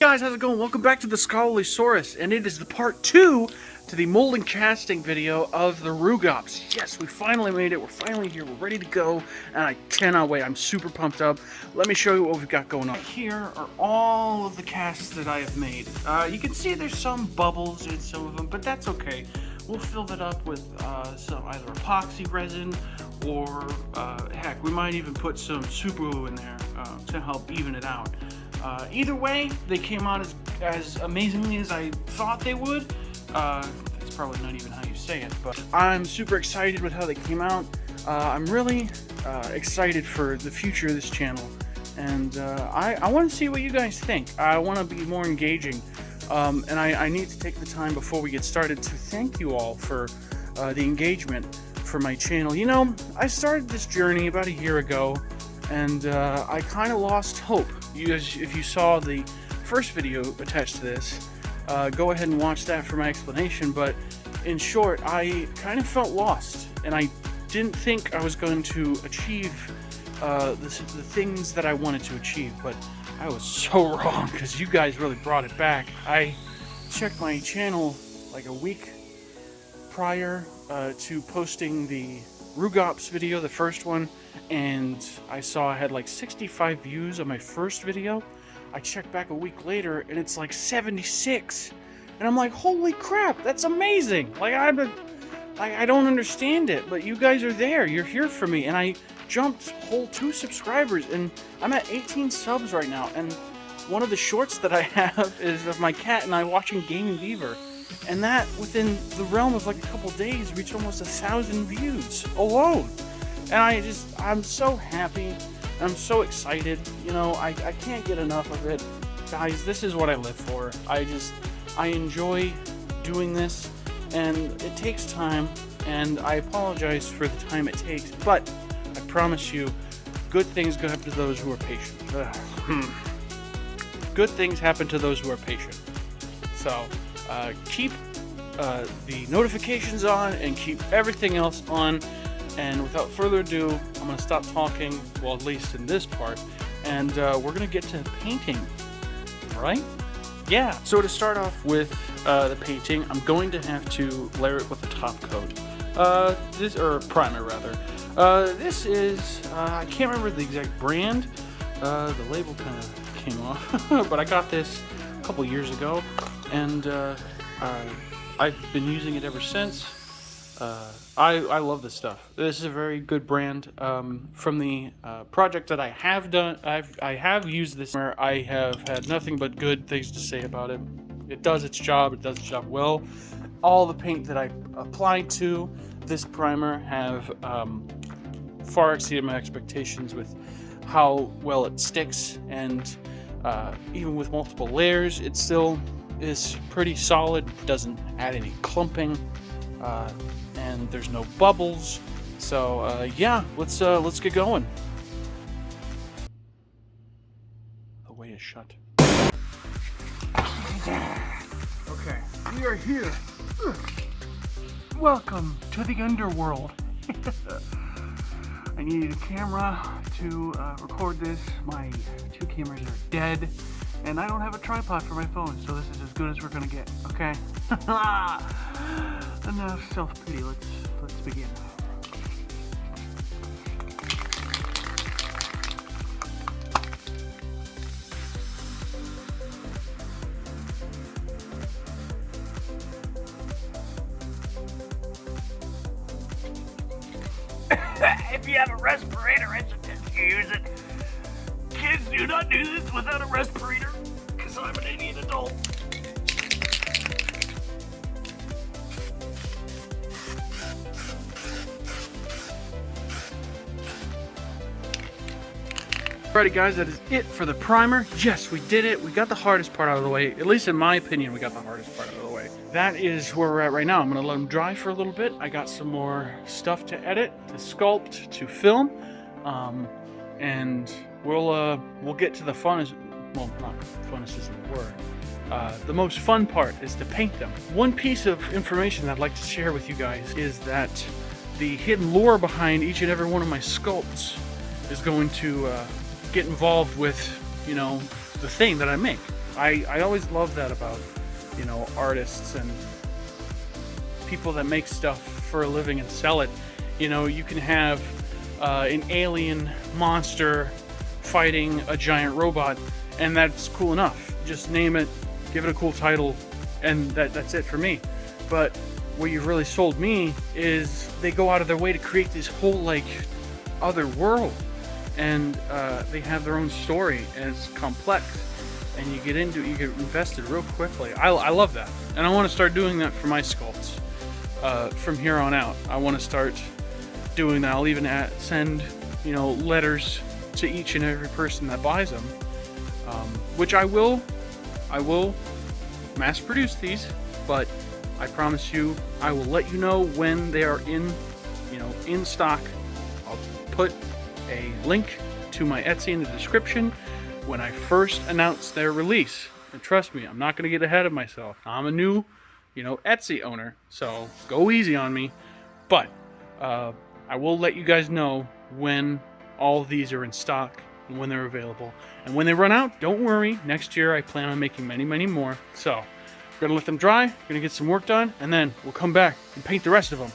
Guys, how's it going? Welcome back to the Scholarlysaurus, and it is the part 2 to the mold and casting video of the Rugops. Yes, we finally made it. We're finally here. We're ready to go, and I cannot wait. I'm super pumped up. Let me show you what we've got going on. Here are all of the casts that I have made. You can see there's some bubbles in some of them, but that's okay. We'll fill that up with some either epoxy resin or, heck, we might even put some super glue in there to help even it out. Either way, they came out as amazingly as I thought they would. That's probably not even how you say it, but I'm super excited with how they came out. I'm really excited for the future of this channel, and I want to see what you guys think. I want to be more engaging, and I need to take the time before we get started to thank you all for the engagement for my channel. You know, I started this journey about a year ago, and I kind of lost hope. If you saw the first video attached to this, go ahead and watch that for my explanation. But in short, I kind of felt lost, and I didn't think I was going to achieve the things that I wanted to achieve. But I was so wrong, because you guys really brought it back. I checked my channel like a week prior to posting the Rugops video, the first one, and I saw I had like 65 views on my first video. I checked back a week later and it's like 76, and I'm like, holy crap, that's amazing. Like, I don't understand it, but you guys are there, you're here for me, and I jumped whole 2 subscribers, and I'm at 18 subs right now. And one of the shorts that I have is of my cat and I watching Gaming Beaver, and that within the realm of like a couple days reached almost 1,000 views alone. And I'm so happy. I'm so excited. You know, I can't get enough of it. Guys, this is what I live for. I enjoy doing this, and it takes time, and I apologize for the time it takes, but I promise you, good things go happen to those who are patient. Good things happen to those who are patient. So, keep the notifications on and keep everything else on. And without further ado, I'm going to stop talking, well, at least in this part, and we're going to get to painting, right? Yeah. So to start off with the painting, I'm going to have to layer it with a top coat. Or primer, rather. This is, I can't remember the exact brand. The label kind of came off, but I got this a couple years ago, and I've been using it ever since. I love this stuff. This is a very good brand. From the project that I have done, I have used this. I have had nothing but good things to say about it. It does its job. It does its job well. All the paint that I applied to this primer have far exceeded my expectations with how well it sticks, and even with multiple layers, it still is pretty solid. It doesn't add any clumping. And there's no bubbles, so yeah, let's get going. The way is shut. Okay, we are here. Welcome to the underworld. I needed a camera to record this. My 2 cameras are dead, and I don't have a tripod for my phone, so this is as good as we're gonna get. Okay. Enough self-pity, let's begin. If you have a respirator, it's a use it. Kids, do not do this without a respirator, because I'm an idiot adult. Alrighty guys, that is it for the primer. Yes, we did it. We got the hardest part out of the way. At least in my opinion, we got the hardest part out of the way. That is where we're at right now. I'm gonna let them dry for a little bit. I got some more stuff to edit, to sculpt, to film, and we'll get to the funnest. Well, not funnest isn't the word. The most fun part is to paint them. One piece of information I'd like to share with you guys is that the hidden lore behind each and every one of my sculpts is going to get involved with, you know, the thing that I make. I always love that about, artists and people that make stuff for a living and sell it. You can have an alien monster fighting a giant robot, and that's cool enough. Just name it, give it a cool title, and that's it for me. But what you've really sold me is they go out of their way to create this whole like other world, and they have their own story, and it's complex, and you get invested real quickly. I love that, and I want to start doing that for my sculpts. From here on out, I want to start doing that. I'll even send letters to each and every person that buys them, which I will mass produce these, but I promise you I will let you know when they are in stock. I'll put a link to my Etsy in the description when I first announce their release. And trust me, I'm not going to get ahead of myself. I'm a new Etsy owner, so go easy on me. But I will let you guys know when all of these are in stock and when they're available. And when they run out, don't worry. Next year, I plan on making many, many more. So we're going to let them dry, going to get some work done, and then we'll come back and paint the rest of them.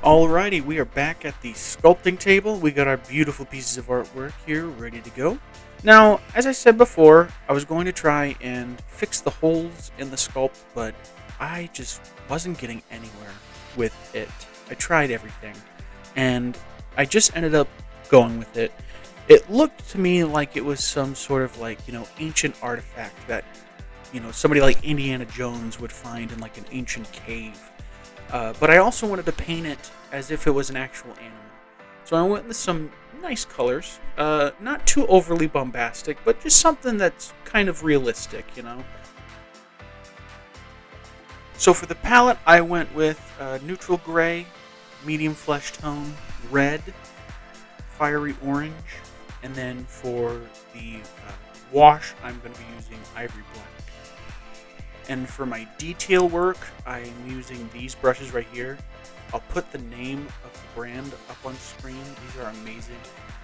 Alrighty, we are back at the sculpting table. We got our beautiful pieces of artwork here ready to go. Now, as I said before, I was going to try and fix the holes in the sculpt, but I just wasn't getting anywhere with it. I tried everything, and I just ended up going with it. It looked to me like it was some sort of like, ancient artifact that, somebody like Indiana Jones would find in like an ancient cave. But I also wanted to paint it as if it was an actual animal. So I went with some nice colors, not too overly bombastic, but just something that's kind of realistic, So for the palette, I went with neutral gray, medium flesh tone, red, fiery orange, and then for the wash, I'm going to be using ivory black. And for my detail work, I'm using these brushes right here. I'll put the name of the brand up on screen. These are amazing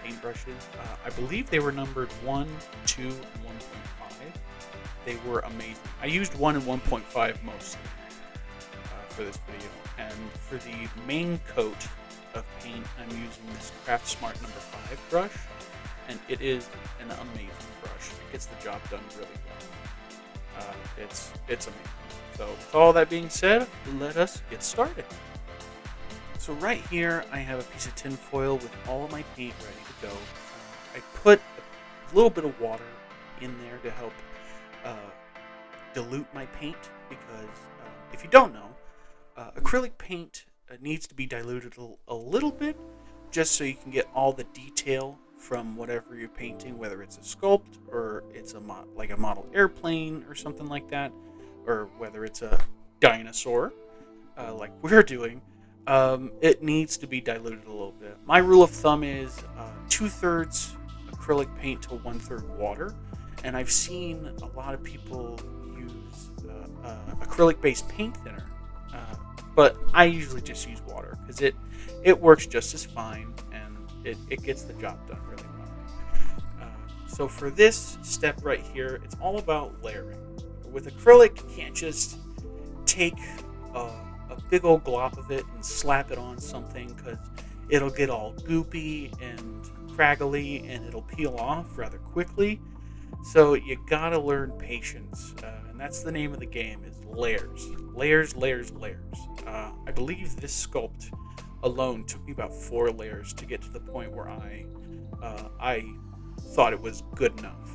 paintbrushes. I believe they were numbered 1, 2, and 1.5. They were amazing. I used 1 and 1.5 mostly for this video. And for the main coat of paint, I'm using this Craft Smart number 5 brush. And it is an amazing brush. It gets the job done really well. It's amazing. So with all that being said, let us get started. So right here, I have a piece of tin foil with all of my paint ready to go. I put a little bit of water in there to help dilute my paint because if you don't know, acrylic paint needs to be diluted a little bit just so you can get all the detail from whatever you're painting, whether it's a sculpt or it's like a model airplane or something like that, or whether it's a dinosaur like we're doing. It needs to be diluted a little bit. My rule of thumb is 2/3 acrylic paint to 1/3 water, and I've seen a lot of people use acrylic-based paint thinner, but I usually just use water because it works just as fine and it gets the job done really well. So for this step right here, it's all about layering. With acrylic, you can't just take a big old glop of it and slap it on something because it'll get all goopy and craggly and it'll peel off rather quickly. So you gotta learn patience, and that's the name of the game, is layers. Layers, layers, layers. I believe this sculpt alone took me about 4 layers to get to the point where I thought it was good enough.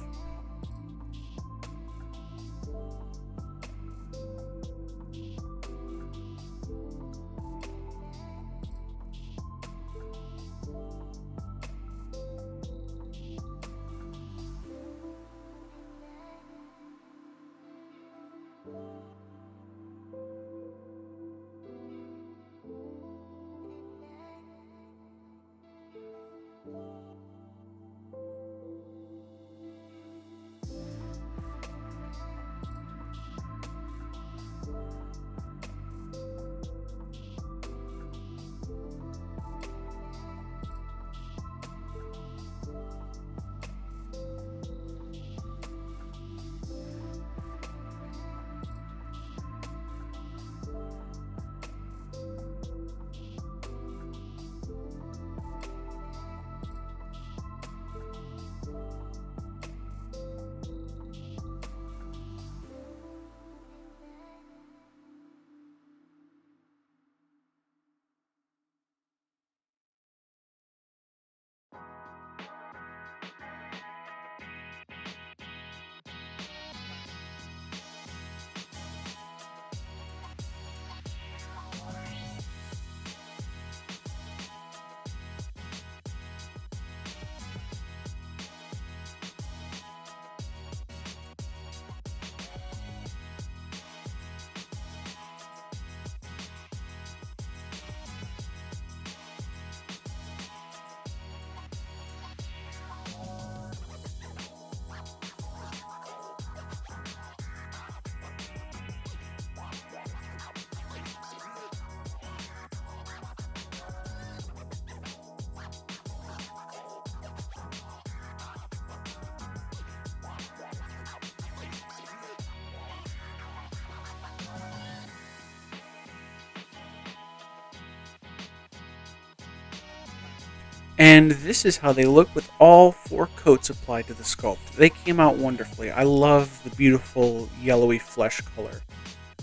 And this is how they look with all 4 coats applied to the sculpt. They came out wonderfully. I love the beautiful yellowy flesh color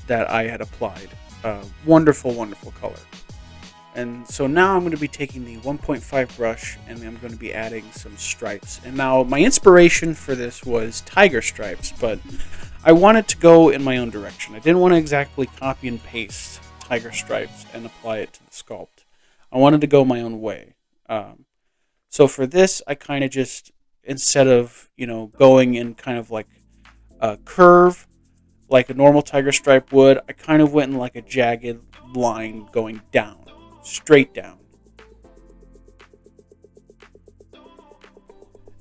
that I had applied. Wonderful, wonderful color. And so now I'm going to be taking the 1.5 brush and I'm going to be adding some stripes. And now my inspiration for this was tiger stripes, but I wanted to go in my own direction. I didn't want to exactly copy and paste tiger stripes and apply it to the sculpt. I wanted to go my own way. So for this, I kind of just, instead of, going in kind of like a curve, like a normal tiger stripe would, I kind of went in like a jagged line going down. Straight down.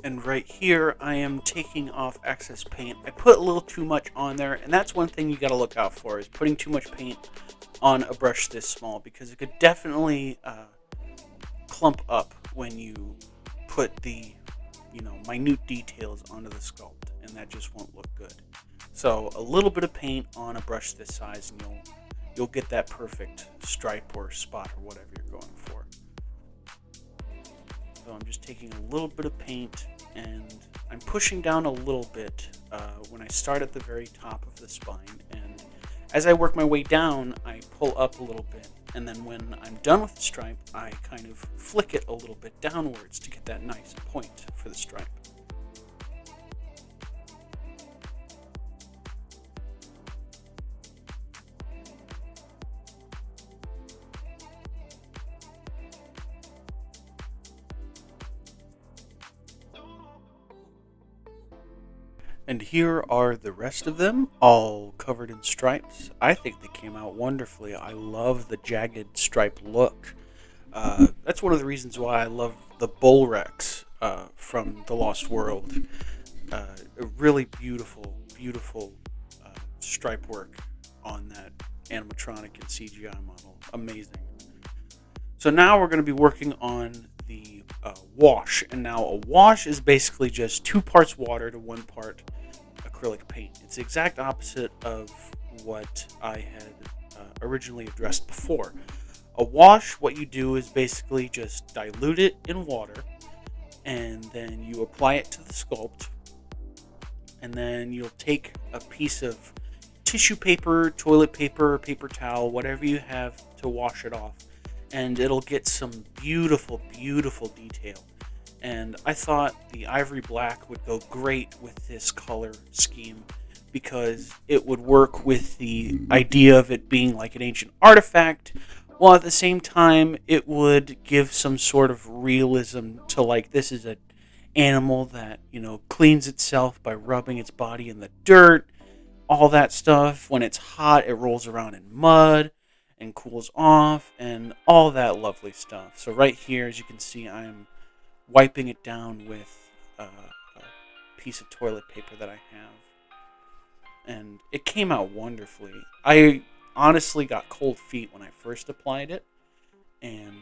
And right here, I am taking off excess paint. I put a little too much on there, and that's one thing you got to look out for, is putting too much paint on a brush this small, because it could definitely clump up when you put the, minute details onto the sculpt, and that just won't look good. So a little bit of paint on a brush this size, and you'll get that perfect stripe or spot or whatever you're going for. So I'm just taking a little bit of paint and I'm pushing down a little bit when I start at the very top of the spine. And as I work my way down, I pull up a little bit. And then when I'm done with the stripe, I kind of flick it a little bit downwards to get that nice point for the stripe. And here are the rest of them, all covered in stripes. I think they came out wonderfully. I love the jagged stripe look. That's one of the reasons why I love the Bull Rex from The Lost World. A really beautiful, beautiful stripe work on that animatronic and CGI model. Amazing. So now we're going to be working on the wash. And now a wash is basically just 2 parts water to 1 part acrylic paint. It's the exact opposite of what I had originally addressed before. A wash, what you do is basically just dilute it in water, and then you apply it to the sculpt, and then you'll take a piece of tissue paper, toilet paper, paper towel, whatever you have to wash it off, and it'll get some beautiful, beautiful detail. And I thought the ivory black would go great with this color scheme because it would work with the idea of it being like an ancient artifact, while at the same time it would give some sort of realism to, like, this is an animal that, cleans itself by rubbing its body in the dirt, all that stuff. When it's hot, it rolls around in mud and cools off and all that lovely stuff. So right here, as you can see, I am wiping it down with a piece of toilet paper that I have. And it came out wonderfully. I honestly got cold feet when I first applied it. And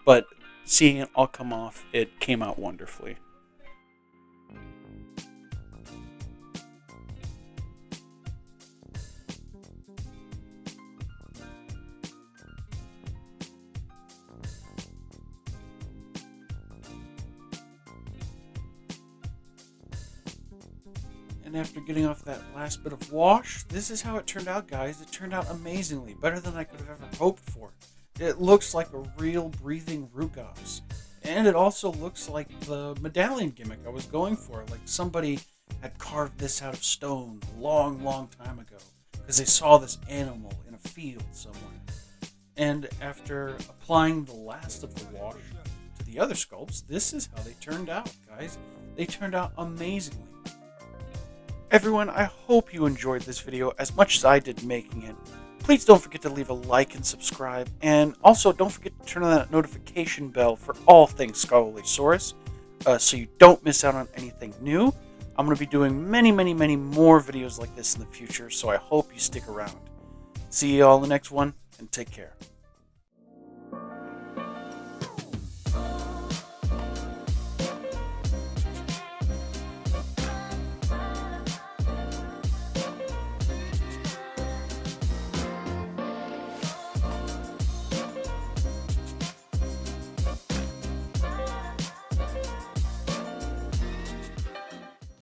but seeing it all come off, it came out wonderfully. And after getting off that last bit of wash, this is how it turned out, guys. It turned out amazingly, better than I could have ever hoped for. It looks like a real breathing Rugops. And it also looks like the medallion gimmick I was going for. Like somebody had carved this out of stone a long, long time ago because they saw this animal in a field somewhere. And after applying the last of the wash to the other sculpts, this is how they turned out, guys. They turned out amazingly. Everyone, I hope you enjoyed this video as much as I did making it. Please don't forget to leave a like and subscribe, and also don't forget to turn on that notification bell for all things Scholarlysaurus, so you don't miss out on anything new. I'm going to be doing many, many, many more videos like this in the future, so I hope you stick around. See you all in the next one, and take care.